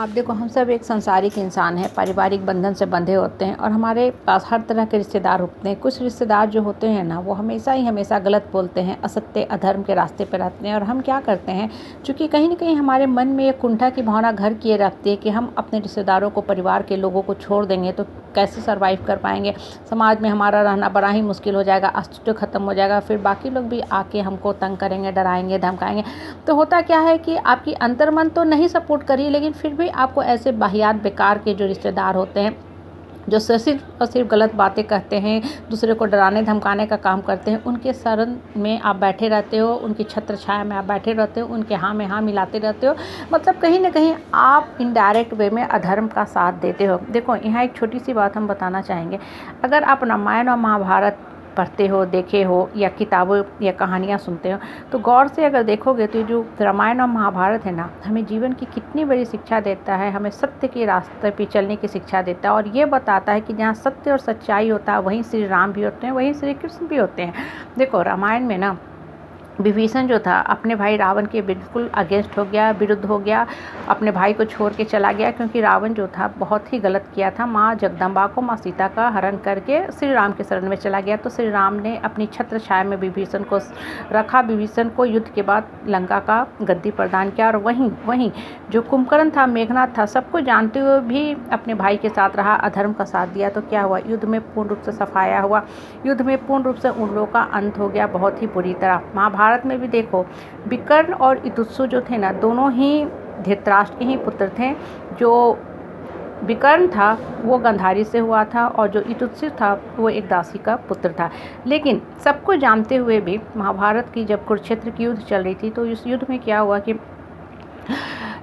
आप देखो, हम सब एक सांसारिक इंसान हैं, पारिवारिक बंधन से बंधे होते हैं और हमारे पास हर तरह के रिश्तेदार होते हैं। कुछ रिश्तेदार जो होते हैं ना, वो हमेशा गलत बोलते हैं, असत्य अधर्म के रास्ते पे रहते हैं। और हम क्या करते हैं, चूँकि कहीं न कहीं हमारे मन में एक कुंठा की भावना घर किए रखती है कि हम अपने रिश्तेदारों को, परिवार के लोगों को छोड़ देंगे तो कैसे सर्वाइव कर पाएँगे। समाज में हमारा रहना बड़ा ही मुश्किल हो जाएगा, अस्तित्व खत्म हो जाएगा, फिर बाकी लोग भी आके हमको तंग करेंगे, डराएँगे, धमकाएँगे। तो होता क्या है कि आपकी अंतर्मन तो नहीं सपोर्ट कर रही है, लेकिन फिर भी आपको ऐसे वाहियात बेकार के जो रिश्तेदार होते हैं, जो सिर्फ़ और सिर्फ़ गलत बातें कहते हैं, दूसरे को डराने धमकाने का काम करते हैं, उनके शरण में आप बैठे रहते हो, उनकी छत्र छाया में आप बैठे रहते हो, उनके हाँ में हाँ मिलाते रहते हो। मतलब कहीं न कहीं आप इनडायरेक्ट वे में अधर्म का साथ देते हो। देखो, यहाँ एक छोटी-सी बात हम बताना चाहेंगे। अगर आप रामायण और महाभारत पढ़ते हो, देखे हो या किताबों या कहानियाँ सुनते हो, तो गौर से अगर देखोगे तो ये जो रामायण और महाभारत है ना, हमें जीवन की कितनी बड़ी शिक्षा देता है। हमें सत्य के रास्ते पे चलने की शिक्षा देता है और ये बताता है कि जहाँ सत्य और सच्चाई होता है, वहीं श्री राम भी होते हैं, वहीं श्री कृष्ण भी होते हैं। देखो, रामायण में ना विभीषण जो था, अपने भाई रावण के बिल्कुल अगेंस्ट हो गया, विरुद्ध हो गया, अपने भाई को छोड़ के चला गया, क्योंकि रावण जो था बहुत ही गलत किया था। माँ जगदम्बा को, माँ सीता का हरण करके श्री राम के शरण में चला गया। तो श्री राम ने अपनी छत्र छाया में विभीषण को रखा। विभीषण को युद्ध के बाद लंका का गद्दी प्रदान किया और वहीं जो कुंभकर्ण था, मेघनाथ था, सबको जानते हुए भी अपने भाई के साथ रहा, अधर्म का साथ दिया। तो क्या हुआ, युद्ध में पूर्ण रूप से सफाया हुआ, युद्ध में पूर्ण रूप से उन लोगों का अंत हो गया, बहुत ही बुरी तरह। भारत में भी देखो, विकर्ण और युधिष्ठिर जो थे ना, दोनों ही धृतराष्ट्र के ही पुत्र थे। जो विकर्ण था वो गांधारी से हुआ था और जो युधिष्ठिर था वो एक दासी का पुत्र था। लेकिन सबको जानते हुए भी महाभारत की जब कुरुक्षेत्र की युद्ध चल रही थी, तो इस युद्ध में क्या हुआ कि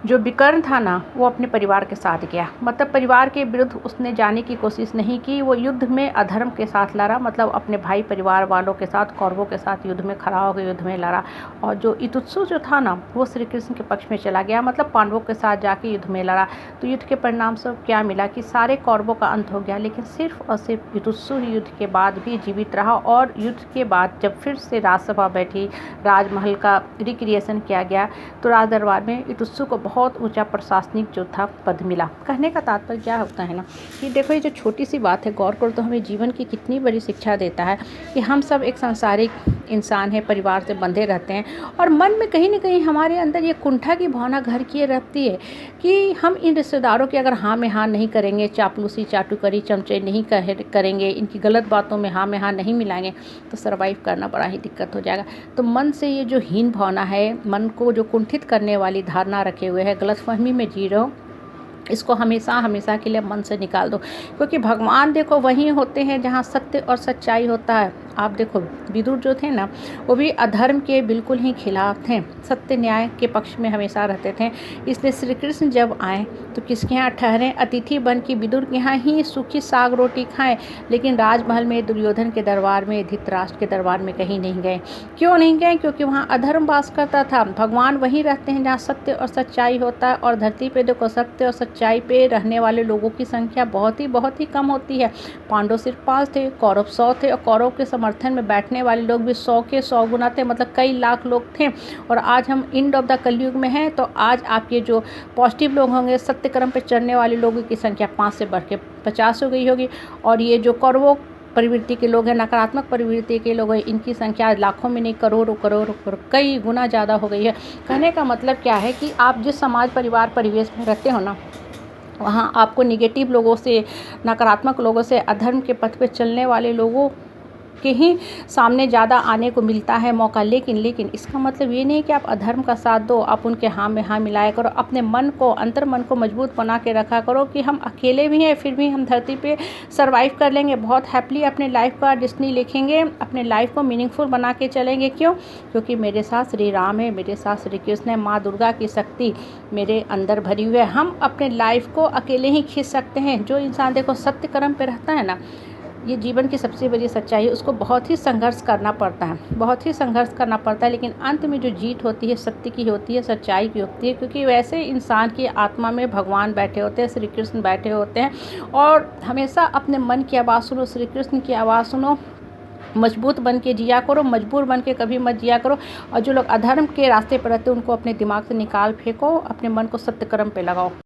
जो विकर्ण था ना, वो अपने परिवार के साथ गया। मतलब परिवार के विरुद्ध उसने जाने की कोशिश नहीं की। वो युद्ध में अधर्म के साथ लड़ा, मतलब अपने भाई परिवार वालों के साथ, कौरवों के साथ युद्ध में खड़ा होकर युद्ध में लड़ा। और जो युधिष्ठिर जो था ना, वो श्री कृष्ण के पक्ष में चला गया, मतलब पांडवों के साथ जाके युद्ध में लड़ा। तो युद्ध के परिणाम से क्या मिला कि सारे कौरवों का अंत हो गया, लेकिन सिर्फ और सिर्फ युधिष्ठिर युद्ध के बाद भी जीवित रहा। और युद्ध के बाद जब फिर से राजसभा बैठी, राजमहल का रिक्रिएशन किया गया, तो राज दरबार में युधिष्ठिर को बहुत ऊंचा प्रशासनिक जो था पद मिला। कहने का तात्पर्य क्या होता है ना, कि देखो, ये जो छोटी सी बात है, गौर करो तो हमें जीवन की कितनी बड़ी शिक्षा देता है कि हम सब एक सांसारिक इंसान है, परिवार से बंधे रहते हैं और मन में कहीं ना कहीं हमारे अंदर ये कुंठा की भावना घर किए रहती है कि हम इन रिश्तेदारों के अगर हाँ में हाँ नहीं करेंगे, चापलूसी चाटुकरी चमचे नहीं करेंगे, इनकी गलत बातों में हाँ नहीं मिलाएंगे, तो सर्वाइव करना बड़ा ही दिक्कत हो जाएगा। तो मन से ये जो हीन भावना है, मन को जो कुंठित करने वाली धारणा रखे हुए है, गलतफहमी में जी रहे हो, इसको हमेशा के लिए मन से निकाल दो। क्योंकि भगवान देखो वहीं होते हैं जहाँ सत्य और सच्चाई होता है। आप देखो, विदुर जो थे ना, वो भी अधर्म के बिल्कुल ही खिलाफ थे, सत्य न्याय के पक्ष में हमेशा रहते थे। इसलिए श्री कृष्ण जब आए तो किसके यहाँ ठहरे, अतिथि बन के विदुर के यहाँ ही सूखी साग रोटी खाएं, लेकिन राजमहल में दुर्योधन के दरबार में, धृतराष्ट्र के दरबार में कहीं नहीं गए। क्यों नहीं गए? क्योंकि वहाँ अधर्म वास करता था। भगवान वहीं रहते हैं जहाँ सत्य और सच्चाई होता है। और धरती पे देखो, सत्य और सच्चाई पे रहने वाले लोगों की संख्या बहुत ही कम होती है। पांडव सिर्फ 5 थे, कौरव 100 थे, और कौरव के समर्थन में बैठने वाले लोग भी 100 के 100 गुना थे, मतलब कई लाख लोग थे। और आज हम एंड ऑफ द कलयुग में हैं, तो आज आपके जो पॉजिटिव लोग होंगे, सत्य कर्म पे चलने वाले लोगों की संख्या 5 से बढ़ के 50 हो गई होगी। और ये जो कौरवों प्रवृत्ति के लोग हैं, नकारात्मक प्रवृत्ति के लोग हैं, इनकी संख्या लाखों में नहीं, करोड़ों कई गुना ज़्यादा हो गई है। कहने का मतलब क्या है कि आप जिस समाज परिवार परिवेश में रहते हो ना, वहाँ आपको निगेटिव लोगों से, नकारात्मक लोगों से, अधर्म के पथ पे चलने वाले लोगों के ही सामने ज़्यादा आने को मिलता है मौका। लेकिन इसका मतलब ये नहीं कि आप अधर्म का साथ दो, आप उनके हाँ में हाँ मिलाया करो। अपने मन को, अंतर मन को मजबूत बना के रखा करो कि हम अकेले भी हैं, फिर भी हम धरती पे सर्वाइव कर लेंगे, बहुत हैप्पीली अपने लाइफ का डेस्टिनी लिखेंगे, अपने लाइफ को मीनिंगफुल बना के चलेंगे। क्यों? क्योंकि मेरे साथ श्री राम है, मेरे साथ श्री कृष्ण है, माँ दुर्गा की शक्ति मेरे अंदर भरी हुई है। हम अपने लाइफ को अकेले ही खींच सकते हैं। जो इंसान देखो सत्य कर्म पे रहता है ना, ये जीवन की सबसे बड़ी सच्चाई है। उसको बहुत ही संघर्ष करना पड़ता है, लेकिन अंत में जो जीत होती है सत्य की होती है, सच्चाई की होती है। क्योंकि वैसे इंसान की आत्मा में भगवान बैठे होते हैं, श्री कृष्ण बैठे होते हैं। और हमेशा अपने मन की आवाज़ सुनो, श्री कृष्ण की आवाज़ सुनो, मजबूत बन के जिया करो, मजबूर बन के कभी मत जिया करो। और जो लोग अधर्म के रास्ते पर रहते हैं, उनको अपने दिमाग से निकाल फेंको, अपने मन को सत्य कर्म पे लगाओ।